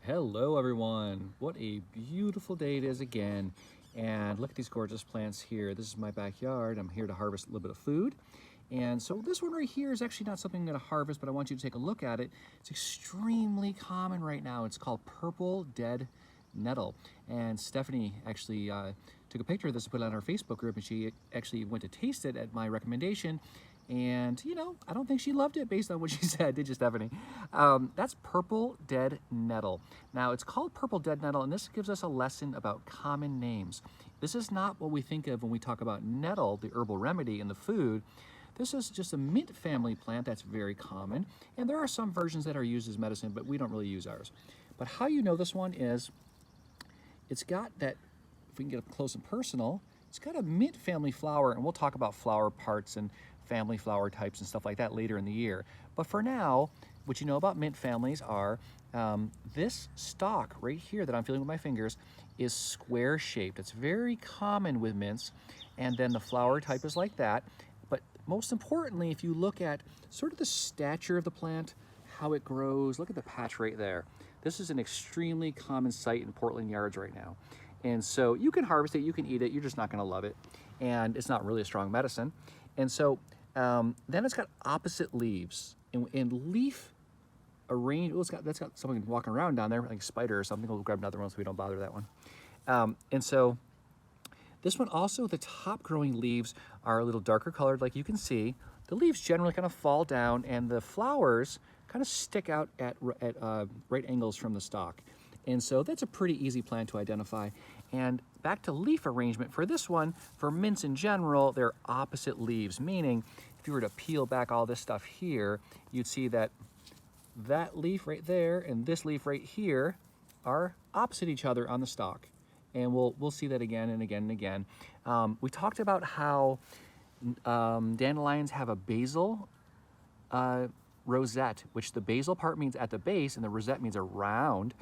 Hello everyone. What a beautiful day it is again. And look at these gorgeous plants here. This is my backyard. I'm here to harvest a little bit of food. And so this one right here is actually not something I'm going to harvest, but I want you to take a look at it. It's extremely common right now. It's called purple dead nettle. And Stephanie actually took a picture of this and put it on our Facebook group, and she actually went to taste it at my recommendation. And, you know, I don't think she loved it based on what she said, did you, Stephanie? That's purple dead nettle. Now, it's called purple dead nettle, and this gives us a lesson about common names. This is not what we think of when we talk about nettle, the herbal remedy in the food. This is just a mint family plant that's very common, and there are some versions that are used as medicine, but we don't really use ours. But how you know this one is, it's got that, if we can get up close and personal, it's got a mint family flower, and we'll talk about flower parts and family flower types and stuff like that later in the year. But for now, what you know about mint families are this stalk right here that I'm feeling with my fingers is square shaped. It's very common with mints, and then the flower type is like that. But most importantly, if you look at sort of the stature of the plant, how it grows, look at the patch right there. This is an extremely common sight in Portland yards right now. And so you can harvest it, you can eat it, you're just not gonna love it. And it's not really a strong medicine. And so then it's got opposite leaves, and leaf arranged. Oh, that's got someone walking around down there, like a spider or something. We'll grab another one so we don't bother that one. And so this one also, the top growing leaves are a little darker colored, like you can see. The leaves generally kind of fall down, and the flowers kind of stick out at right angles from the stalk. And so that's a pretty easy plant to identify. And back to leaf arrangement for this one, for mints in general, they're opposite leaves, meaning if you were to peel back all this stuff here, you'd see that that leaf right there and this leaf right here are opposite each other on the stalk. And we'll see that again and again and again. We talked about how dandelions have a basal rosette, which the basal part means at the base and the rosette means around.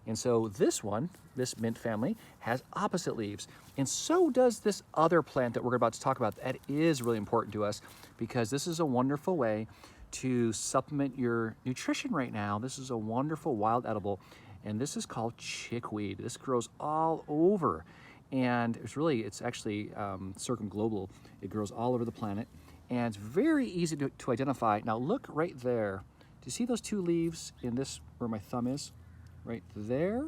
And so this one, this mint family, has opposite leaves. And so does this other plant that we're about to talk about. That is really important to us because this is a wonderful way to supplement your nutrition right now. This is a wonderful wild edible, and this is called chickweed. This grows all over, and it's actually circumglobal. It grows all over the planet, and it's very easy to identify. Now look right there. Do you see those two leaves in this, where my thumb is? Right there.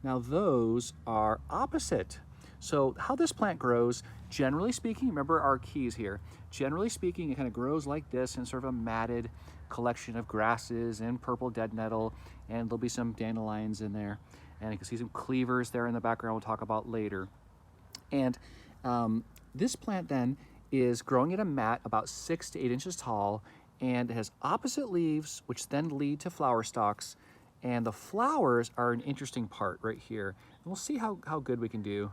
Now those are opposite. So how this plant grows, generally speaking, remember our keys here, generally speaking, it kind of grows like this in sort of a matted collection of grasses and purple dead nettle, and there'll be some dandelions in there. And you can see some cleavers there in the background we'll talk about later. And this plant then is growing in a mat about 6 to 8 inches tall, and it has opposite leaves, which then lead to flower stalks. And the flowers are an interesting part right here. And we'll see how good we can do.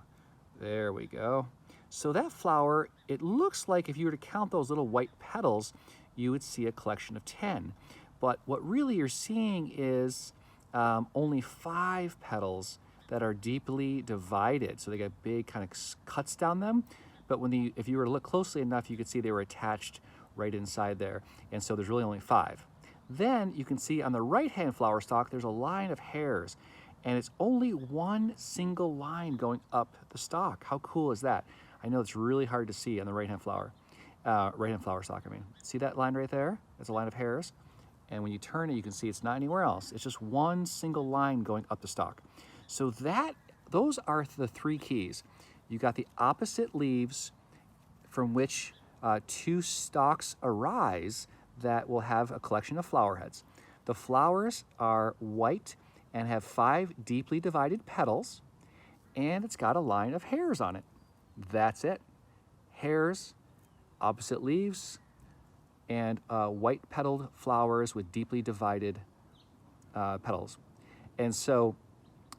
There we go. So that flower, it looks like if you were to count those little white petals, you would see a collection of 10. But what really you're seeing is only 5 petals that are deeply divided. So they got big kind of cuts down them. But if you were to look closely enough, you could see they were attached right inside there. And so there's really only 5. Then you can see on the right-hand flower stalk, there's a line of hairs, and it's only one single line going up the stalk. How cool is that? I know it's really hard to see on the right-hand flower stalk, I mean. See that line right there? That's a line of hairs. And when you turn it, you can see it's not anywhere else. It's just one single line going up the stalk. So those are the 3 keys. You got the opposite leaves from which 2 stalks arise that will have a collection of flower heads. The flowers are white and have 5 deeply divided petals, and it's got a line of hairs on it. That's it. Hairs, opposite leaves, and white petaled flowers with deeply divided petals. And so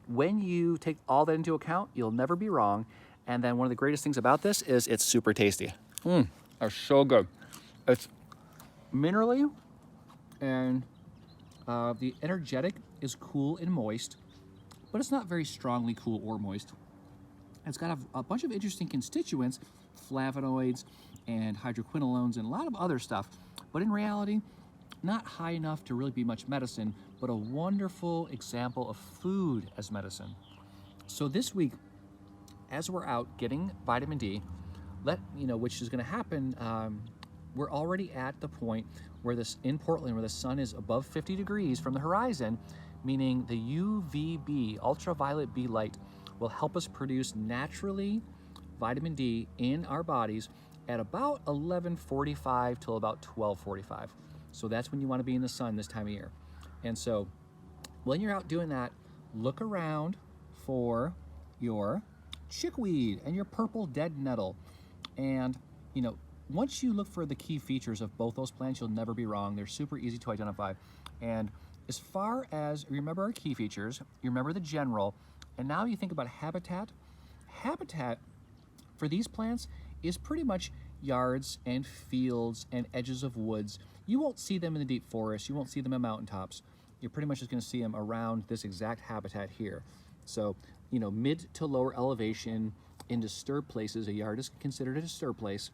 when you take all that into account, you'll never be wrong. And then one of the greatest things about this is it's super tasty. It's so good. It's minerally, and the energetic is cool and moist, but it's not very strongly cool or moist. It's got a bunch of interesting constituents, flavonoids and hydroquinolones and a lot of other stuff, but in reality, not high enough to really be much medicine, but a wonderful example of food as medicine. So this week, as we're out getting vitamin D, which is going to happen, we're already at the point where in Portland, where the sun is above 50 degrees from the horizon, meaning the UVB, ultraviolet B light, will help us produce naturally vitamin D in our bodies at about 11:45 till about 12:45. So that's when you want to be in the sun this time of year. And so when you're out doing that, look around for your chickweed and your purple dead nettle. And, once you look for the key features of both those plants, you'll never be wrong. They're super easy to identify. And as far as, remember our key features, you remember the general, and now you think about habitat. Habitat for these plants is pretty much yards and fields and edges of woods. You won't see them in the deep forest. You won't see them in mountaintops. You're pretty much just going to see them around this exact habitat here. So, mid to lower elevation in disturbed places, a yard is considered a disturbed place.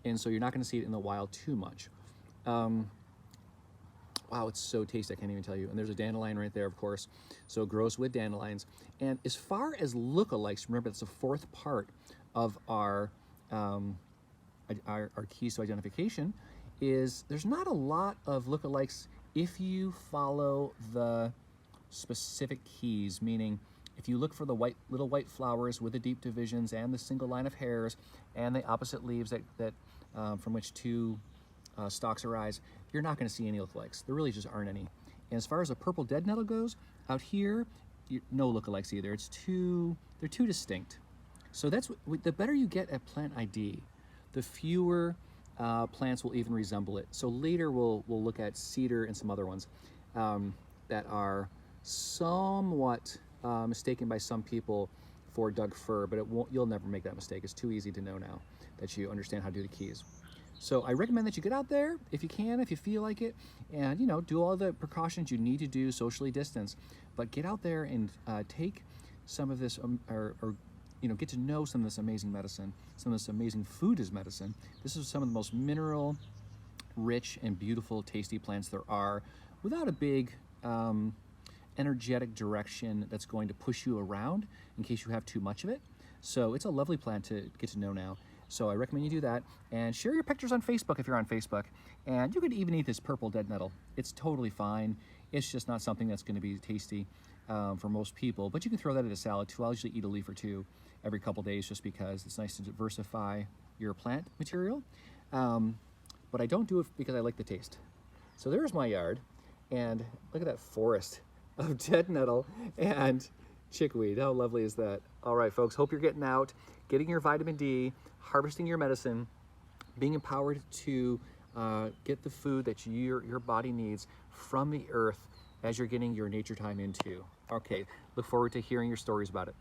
And so you're not going to see it in the wild too much. Wow, it's so tasty, I can't even tell you. And there's a dandelion right there, of course. So it grows with dandelions. And as far as lookalikes, remember that's the fourth part of our keys to identification, is there's not a lot of lookalikes if you follow the specific keys, meaning if you look for the little white flowers with the deep divisions and the single line of hairs and the opposite leaves that from which two stalks arise, you're not going to see any lookalikes. There really just aren't any. And as far as the purple dead nettle goes, out here, no lookalikes either. They're too distinct. So the better you get at plant ID, the fewer plants will even resemble it. So later we'll look at cedar and some other ones that are somewhat mistaken by some people for Doug fir, but you'll never make that mistake. It's too easy to know now that you understand how to do the keys. So I recommend that you get out there if you can, if you feel like it, and do all the precautions you need to do, socially distance, but get out there and take some of this get to know some of this amazing medicine, some of this amazing food as medicine. This is some of the most mineral rich and beautiful tasty plants there are, without a big energetic direction that's going to push you around in case you have too much of it. So it's a lovely plant to get to know now. So I recommend you do that, and share your pictures on Facebook if you're on Facebook. And you could even eat this purple dead nettle. It's totally fine. It's just not something that's going to be tasty for most people, but you can throw that in a salad too. I'll usually eat a leaf or two every couple days just because it's nice to diversify your plant material. But I don't do it because I like the taste. So there's my yard, and look at that forest of dead nettle and chickweed. How lovely is that? All right, folks, hope you're getting out, getting your vitamin D, harvesting your medicine, being empowered to get the food that your body needs from the earth as you're getting your nature time in too. Okay, look forward to hearing your stories about it.